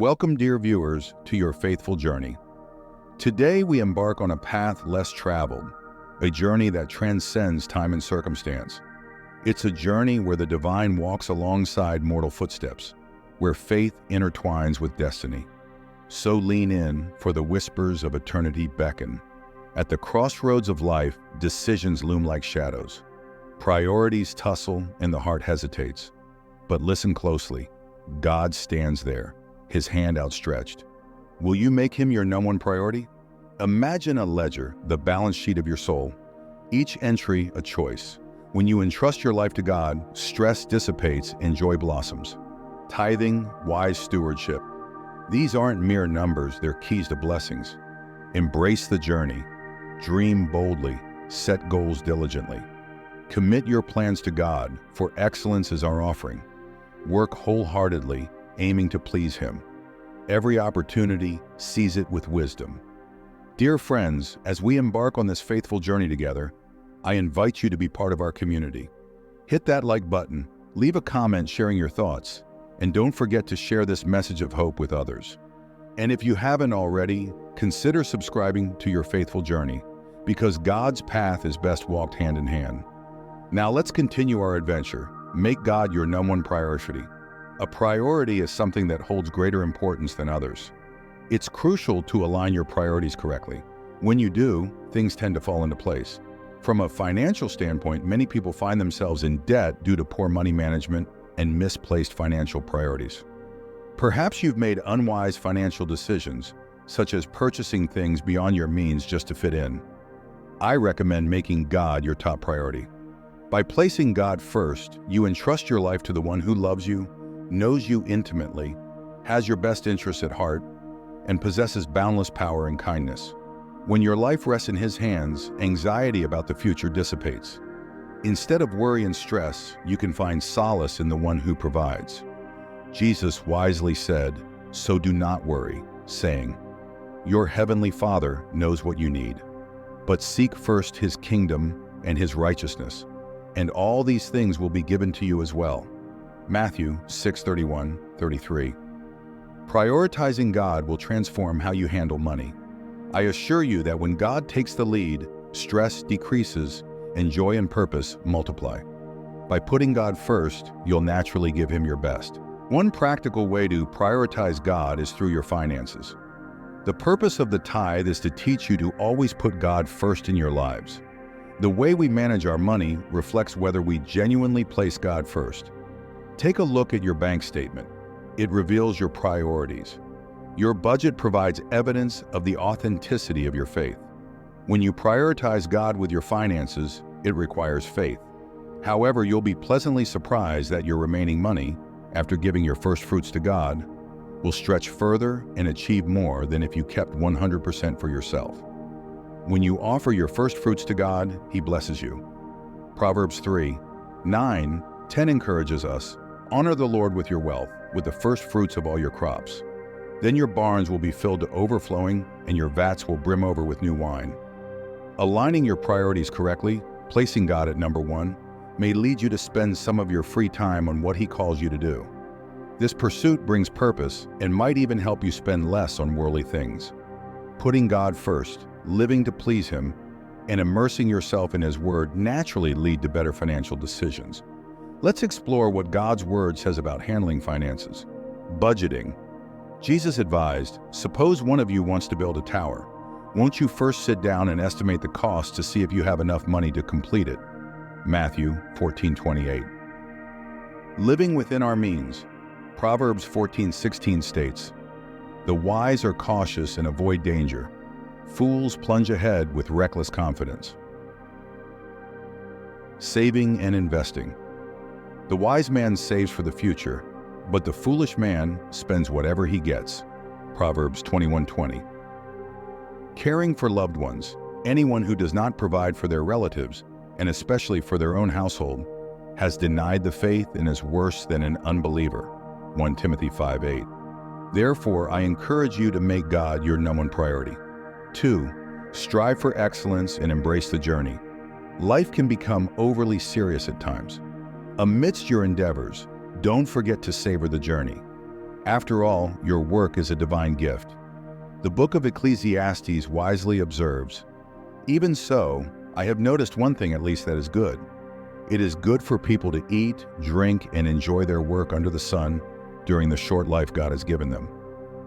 Welcome, dear viewers, to your faithful journey. Today we embark on a path less traveled, a journey that transcends time and circumstance. It's a journey where the divine walks alongside mortal footsteps, where faith intertwines with destiny. So lean in, for the whispers of eternity beckon. At the crossroads of life, decisions loom like shadows. Priorities tussle and the heart hesitates. But listen closely. God stands there, his hand outstretched. Will you make him your #1 priority? Imagine a ledger, the balance sheet of your soul. Each entry a choice. When you entrust your life to God, stress dissipates and joy blossoms. Tithing, wise stewardship. These aren't mere numbers, they're keys to blessings. Embrace the journey. Dream boldly. Set goals diligently. Commit your plans to God, for excellence is our offering. Work wholeheartedly, aiming to please him. Every opportunity, seize it with wisdom. Dear friends, as we embark on this faithful journey together, I invite you to be part of our community. Hit that like button, leave a comment sharing your thoughts, and don't forget to share this message of hope with others. And if you haven't already, consider subscribing to your faithful journey, because God's path is best walked hand in hand. Now let's continue our adventure. Make God your #1 priority. A priority is something that holds greater importance than others. It's crucial to align your priorities correctly. When you do, things tend to fall into place. From a financial standpoint, many people find themselves in debt due to poor money management and misplaced financial priorities. Perhaps you've made unwise financial decisions, such as purchasing things beyond your means just to fit in. I recommend making God your top priority. By placing God first, you entrust your life to the one who loves you, knows you intimately, has your best interests at heart, and possesses boundless power and kindness. When your life rests in his hands, anxiety about the future dissipates. Instead of worry and stress, you can find solace in the one who provides. Jesus wisely said, "So do not worry," saying, "Your heavenly Father knows what you need. But seek first his kingdom and his righteousness, and all these things will be given to you as well." Matthew 6:31-33. Prioritizing God will transform how you handle money. I assure you that when God takes the lead, stress decreases and joy and purpose multiply. By putting God first, you'll naturally give him your best. One practical way to prioritize God is through your finances. The purpose of the tithe is to teach you to always put God first in your lives. The way we manage our money reflects whether we genuinely place God first. Take a look at your bank statement. It reveals your priorities. Your budget provides evidence of the authenticity of your faith. When you prioritize God with your finances, it requires faith. However, you'll be pleasantly surprised that your remaining money, after giving your first fruits to God, will stretch further and achieve more than if you kept 100% for yourself. When you offer your first fruits to God, he blesses you. Proverbs 3:9-10 encourages us, "Honor the Lord with your wealth, with the first fruits of all your crops. Then your barns will be filled to overflowing, and your vats will brim over with new wine." Aligning your priorities correctly, placing God at #1, may lead you to spend some of your free time on what he calls you to do. This pursuit brings purpose and might even help you spend less on worldly things. Putting God first, living to please him, and immersing yourself in his word naturally lead to better financial decisions. Let's explore what God's word says about handling finances. Budgeting. Jesus advised, "Suppose one of you wants to build a tower. Won't you first sit down and estimate the cost to see if you have enough money to complete it?" Matthew 14:28. Living within our means. Proverbs 14:16 states, "The wise are cautious and avoid danger. Fools plunge ahead with reckless confidence." Saving and investing. The wise man saves for the future, but the foolish man spends whatever he gets. Proverbs 21:20. Caring for loved ones. Anyone who does not provide for their relatives, and especially for their own household, has denied the faith and is worse than an unbeliever. 1 Timothy 5:8. Therefore, I encourage you to make God your #1 priority. 2. Strive for excellence and embrace the journey. Life can become overly serious at times. Amidst your endeavors, don't forget to savor the journey. After all, your work is a divine gift. The book of Ecclesiastes wisely observes, "Even so, I have noticed one thing at least that is good. It is good for people to eat, drink, and enjoy their work under the sun during the short life God has given them,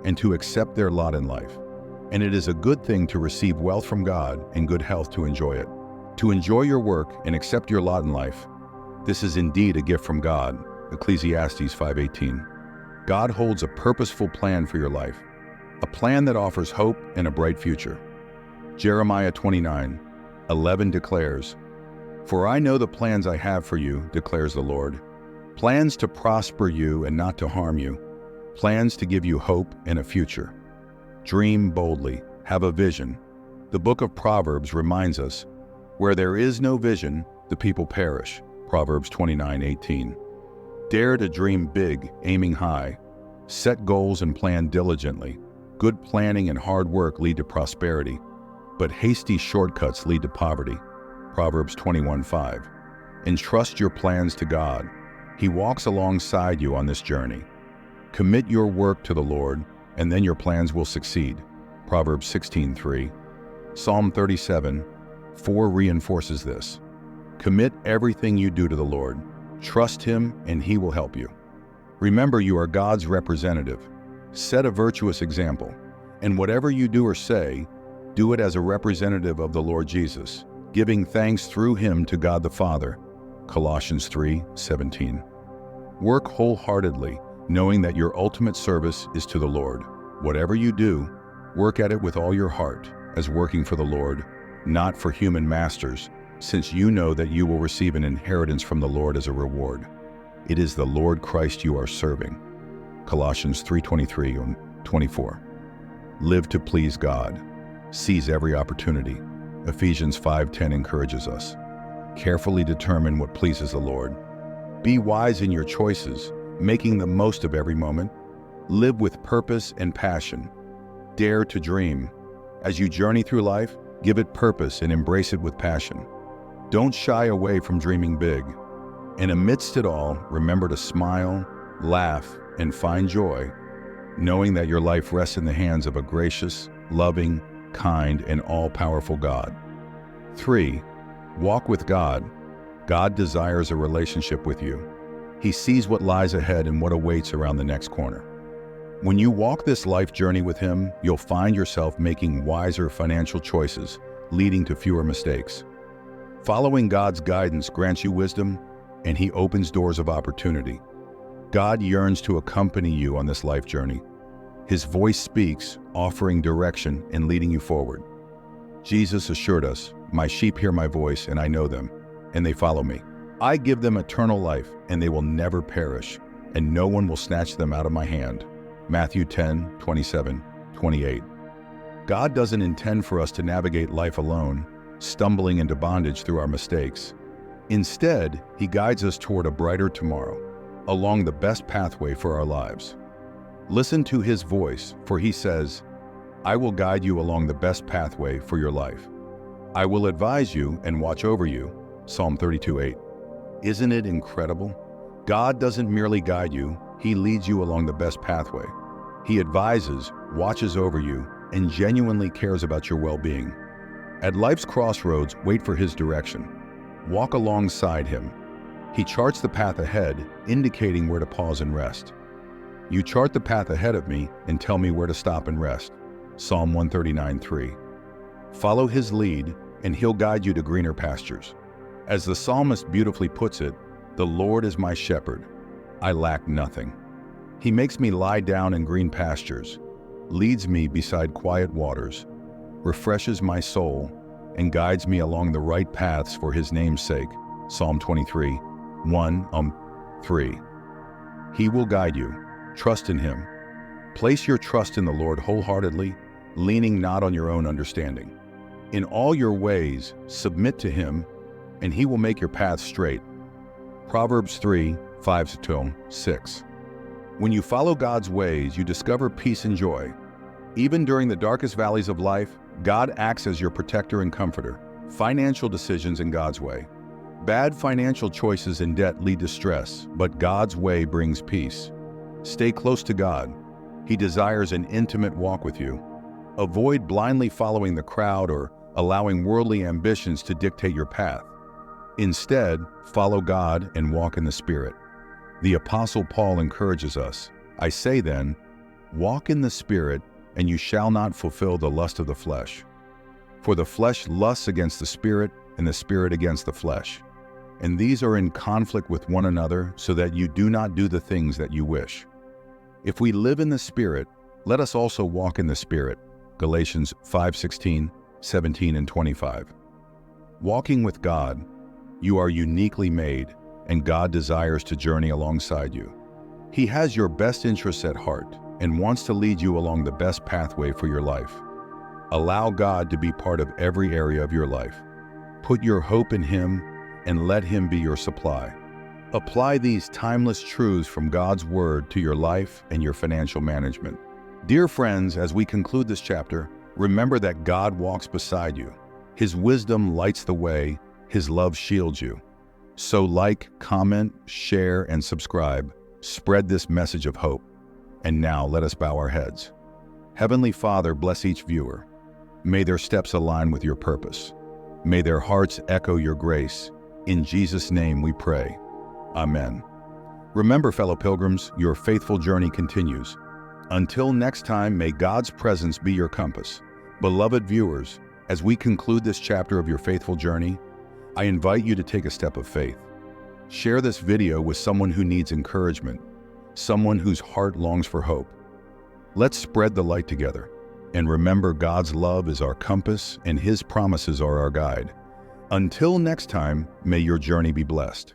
and to accept their lot in life. And it is a good thing to receive wealth from God and good health to enjoy it. To enjoy your work and accept your lot in life, this is indeed a gift from God." Ecclesiastes 5:18. God holds a purposeful plan for your life, a plan that offers hope and a bright future. Jeremiah 29:11 declares, "For I know the plans I have for you, declares the Lord, plans to prosper you and not to harm you, plans to give you hope and a future." Dream boldly, have a vision. The book of Proverbs reminds us, "Where there is no vision, the people perish." Proverbs 29:18. Dare to dream big, aiming high. Set goals and plan diligently. Good planning and hard work lead to prosperity, but hasty shortcuts lead to poverty. Proverbs 21:5. Entrust your plans to God. He walks alongside you on this journey. Commit your work to the Lord, and then your plans will succeed. Proverbs 16:3. Psalm 37:4 reinforces this. Commit everything you do to the Lord. Trust Him, and He will help you. Remember, you are God's representative. Set a virtuous example, and whatever you do or say, do it as a representative of the Lord Jesus, giving thanks through Him to God the Father. Colossians 3:17. Work wholeheartedly, knowing that your ultimate service is to the Lord. Whatever you do, work at it with all your heart, as working for the Lord, not for human masters, since you know that you will receive an inheritance from the Lord as a reward. It is the Lord Christ you are serving. Colossians 3:23-24. Live to please God. Seize every opportunity. Ephesians 5:10 encourages us. Carefully determine what pleases the Lord. Be wise in your choices, making the most of every moment. Live with purpose and passion. Dare to dream. As you journey through life, give it purpose and embrace it with passion. Don't shy away from dreaming big. And amidst it all, remember to smile, laugh, and find joy, knowing that your life rests in the hands of a gracious, loving, kind, and all-powerful God. 3. Walk with God. God desires a relationship with you. He sees what lies ahead and what awaits around the next corner. When you walk this life journey with Him, you'll find yourself making wiser financial choices, leading to fewer mistakes. Following God's guidance grants you wisdom, and He opens doors of opportunity. God yearns to accompany you on this life journey. His voice speaks, offering direction and leading you forward. Jesus assured us, "My sheep hear my voice, and I know them, and they follow me. I give them eternal life, and they will never perish, and no one will snatch them out of my hand." Matthew 10:27-28. God doesn't intend for us to navigate life alone, stumbling into bondage through our mistakes. Instead, He guides us toward a brighter tomorrow, along the best pathway for our lives. Listen to His voice, for He says, "I will guide you along the best pathway for your life. I will advise you and watch over you." Psalm 32:8. Isn't it incredible? God doesn't merely guide you, He leads you along the best pathway. He advises, watches over you, and genuinely cares about your well-being. At life's crossroads, wait for His direction. Walk alongside Him. He charts the path ahead, indicating where to pause and rest. "You chart the path ahead of me and tell me where to stop and rest." Psalm 139:3. Follow His lead, and He'll guide you to greener pastures. As the psalmist beautifully puts it, "The Lord is my shepherd. I lack nothing. He makes me lie down in green pastures, leads me beside quiet waters, refreshes my soul, and guides me along the right paths for His name's sake." Psalm 23:1-3. He will guide you. Trust in Him. Place your trust in the Lord wholeheartedly, leaning not on your own understanding. In all your ways, submit to Him, and He will make your path straight. Proverbs 3:5-6. When you follow God's ways, you discover peace and joy. Even during the darkest valleys of life, God acts as your protector and comforter. Financial decisions in God's way. Bad financial choices and debt lead to stress, but God's way brings peace. Stay close to God. He desires an intimate walk with you. Avoid blindly following the crowd or allowing worldly ambitions to dictate your path. Instead, follow God and walk in the Spirit. The Apostle Paul encourages us, "I say then, walk in the Spirit, and you shall not fulfill the lust of the flesh. For the flesh lusts against the Spirit, and the Spirit against the flesh. And these are in conflict with one another, so that you do not do the things that you wish." If we live in the Spirit, let us also walk in the Spirit. Galatians 5:16, 17, and 25. Walking with God, you are uniquely made, and God desires to journey alongside you. He has your best interests at heart and wants to lead you along the best pathway for your life. Allow God to be part of every area of your life. Put your hope in Him and let Him be your supply. Apply these timeless truths from God's Word to your life and your financial management. Dear friends, as we conclude this chapter, remember that God walks beside you. His wisdom lights the way. His love shields you. So like, comment, share, and subscribe. Spread this message of hope. And now let us bow our heads. Heavenly Father, bless each viewer. May their steps align with your purpose. May their hearts echo your grace. In Jesus' name we pray. Amen. Remember, fellow pilgrims, your faithful journey continues. Until next time, may God's presence be your compass. Beloved viewers, as we conclude this chapter of your faithful journey, I invite you to take a step of faith. Share this video with someone who needs encouragement, someone whose heart longs for hope. Let's spread the light together. And remember, God's love is our compass and His promises are our guide. Until next time, may your journey be blessed.